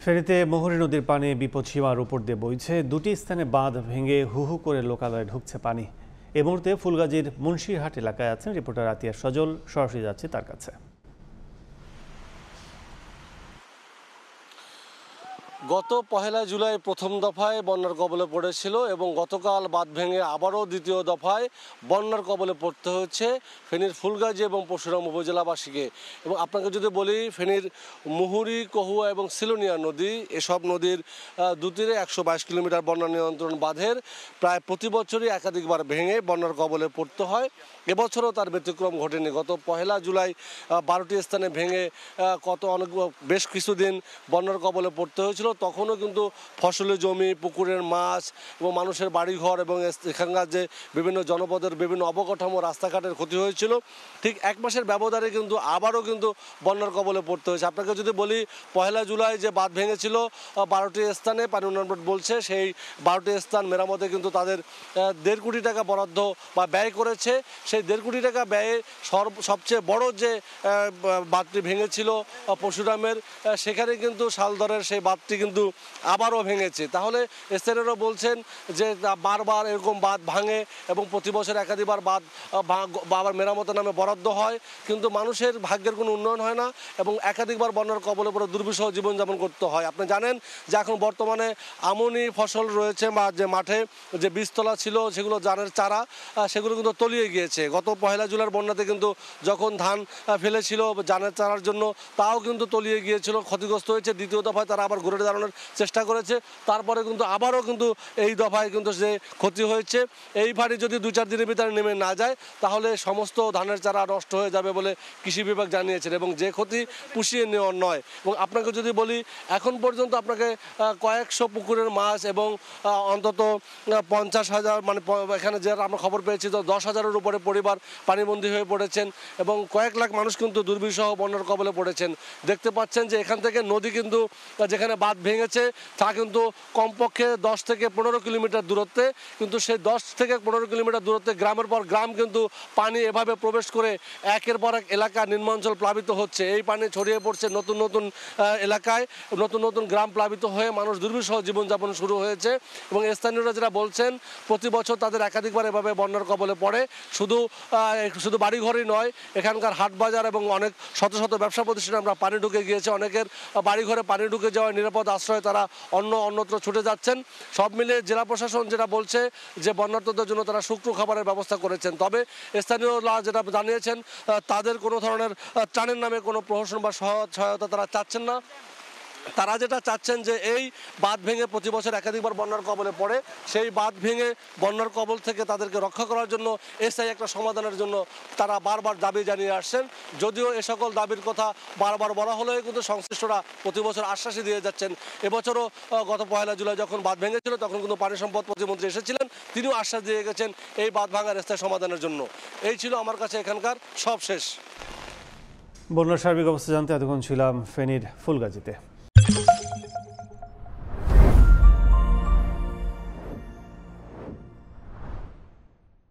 ফেনীতে মুহুরী নদীর পানি বিপদসীমার উপর দিয়ে বইছে। দুটি স্থানে বাঁধ ভেঙে হু হু করে লোকালয়ে ঢুকছে পানি। এ মুহূর্তে ফুলগাজীর মুন্সিরহাট এলাকায় আছেন রিপোর্টার আতিয়া সজল, সরাসরি যাচ্ছে তার কাছে। গত 1 জুলাই প্রথম দফায় বন্যার কবলে পড়েছিল এবং গতকাল বাঁধ ভেঙে আবারও দ্বিতীয় দফায় বন্যার কবলে পড়তে হচ্ছে ফেনীর ফুলগাজী এবং পরশুরাম উপজেলাবাসীকে। এবং আপনাকে যদি বলি, ফেনীর মুহুরী, কহুয়া এবং সিলোনিয়া নদী, এসব নদীর দুতীরে 122 কিলোমিটার বন্যা নিয়ন্ত্রণ বাঁধের প্রায় প্রতি বছরই একাধিকবার ভেঙে বন্যার কবলে পড়তে হয়। এবছরও তার ব্যতিক্রম ঘটেনি। গত 1 জুলাই 12টি স্থানে ভেঙে বেশ কিছুদিন বন্যার কবলে পড়তে হয়েছিল। তখনও কিন্তু ফসলি জমি, পুকুরের মাছ এবং মানুষের বাড়িঘর এবং এখানকার যে বিভিন্ন জনপদের বিভিন্ন অবকাঠামো, রাস্তাঘাটের ক্ষতি হয়েছিল। ঠিক 1 মাসের ব্যবধানে কিন্তু আবারও কিন্তু বন্যার কবলে পড়তে হয়েছে। আপনাকে যদি বলি, 1 জুলাই যে বাঁধ ভেঙেছিল 12টি স্থানে, পানি উন্নয়ন বোর্ড বলছে সেই 12টি স্থান মেরামতে কিন্তু তাদের 1.5 কোটি টাকা বরাদ্দ বা ব্যয় করেছে। সেই 1.5 কোটি টাকা ব্যয়ে সবচেয়ে বড় যে বাঁধটি ভেঙেছিল পরশুরামের, সেখানে কিন্তু শালদরের সেই বাঁধটি কিন্তু আবারও ভেঙেছে। তাহলে স্থানীয়রা বলছেন যে বারবার এরকম বাঁধ ভাঙে এবং প্রতি বছর একাধিকবার বাঁধ আবার মেরামতের নামে বরাদ্দ হয়, কিন্তু মানুষের ভাগ্যের কোনো উন্নয়ন হয় না এবং একাধিকবার বন্যার কবলে পড়ে দুর্বিষহ জীবনযাপন করতে হয়। আপনি জানেন যে এখন বর্তমানে আমনি ফসল রয়েছে, বা যে মাঠে যে বীজতলা ছিল সেগুলো ধানের চারা, সেগুলো কিন্তু তলিয়ে গিয়েছে। গত 1 জুলাইয়ের বন্যাতে কিন্তু যখন ধান ফেলেছিল ধানের চারার জন্য, তাও কিন্তু তলিয়ে গিয়েছিল, ক্ষতিগ্রস্ত হয়েছে। দ্বিতীয় দফায় তারা আবার ঘুরে দাঁড়ানোর চেষ্টা করেছে, তারপরে কিন্তু আবারও কিন্তু এই দফায় কিন্তু যে ক্ষতি হয়েছে, এই ভারী যদি 2-4 দিনের ভিতরে নেমে না যায় তাহলে সমস্ত ধানের চারা নষ্ট হয়ে যাবে বলে কৃষি বিভাগ জানিয়েছেন, এবং যে ক্ষতি পুষিয়ে নেওয়ার নয়। এবং আপনাকে যদি বলি, এখন পর্যন্ত আপনাকে কয়েকশো পুকুরের মাছ এবং অন্তত 50,000, মানে এখানে যে আমরা খবর পেয়েছি তো 10,000-এর উপরে পরিবার পানিবন্দী হয়ে পড়েছেন এবং কয়েক লাখ মানুষ কিন্তু দুর্বিষহ বন্যার কবলে পড়েছেন। দেখতে পাচ্ছেন যে এখান থেকে নদী কিন্তু, যেখানে বাঁধ ভেঙেছে তা কিন্তু কমপক্ষে 10 থেকে 15 কিলোমিটার দূরত্বে, কিন্তু সেই 10 থেকে 15 কিলোমিটার দূরত্বে গ্রামের পর গ্রাম কিন্তু পানি এভাবে প্রবেশ করে একের পর এক এলাকা, নিম্নাঞ্চল প্লাবিত হচ্ছে। এই পানি ছড়িয়ে পড়ছে নতুন নতুন এলাকায়, নতুন নতুন গ্রাম প্লাবিত হয়ে মানুষ দুর্বিষহ জীবনযাপন শুরু হয়েছে। এবং স্থানীয়রা যেটা বলছেন, প্রতি বছর তাদের একাধিকবার এভাবে বন্যার কবলে পড়ে। শুধু বাড়িঘরই নয়, এখানকার হাট বাজার এবং অনেক শত শত ব্যবসা প্রতিষ্ঠানে আমরা পানি ঢুকে গিয়েছে। অনেকের বাড়িঘরে পানি ঢুকে যাওয়ায় নিরাপদ আশ্রয়ে তারা অন্যত্র ছুটে যাচ্ছেন। সব মিলে জেলা প্রশাসন যেটা বলছে যে বন্যার্তদের জন্য তারা শুকনো খাবারের ব্যবস্থা করেছেন। তবে স্থানীয়রা যেটা জানিয়েছেন, তাদের কোনো ধরনের ত্রাণের নামে কোনো প্রহসন বা সহায়তা তারা চাচ্ছেন না। তারা যেটা চাচ্ছেন যে এই বাঁধ ভেঙে প্রতি বছর একাধিকবার বন্যার কবলে পড়ে, সেই বাঁধ ভেঙে বন্যার কবল থেকে তাদেরকে রক্ষা করার জন্য স্থায়ী একটা সমাধানের জন্য তারা বারবার দাবি জানিয়ে আসছেন। যদিও এ সকল দাবির কথা বারবার বলা হলেও কিন্তু সংশ্লিষ্টরা প্রতি বছর আশ্বাসই দিয়ে যাচ্ছেন। এবছরও গত 1 জুলাই যখন বাঁধ ভেঙেছিল তখন কিন্তু পানি সম্পদ প্রতিমন্ত্রী এসেছিলেন, তিনিও আশ্বাস দিয়ে গেছেন এই বাঁধ ভাঙার স্থায়ী সমাধানের জন্য। এই ছিল আমার কাছে এখানকার সব শেষ। বন্যার সার্বিক অবস্থা জানতে এতক্ষণ ছিলাম ফেনীর ফুলগাজীতে।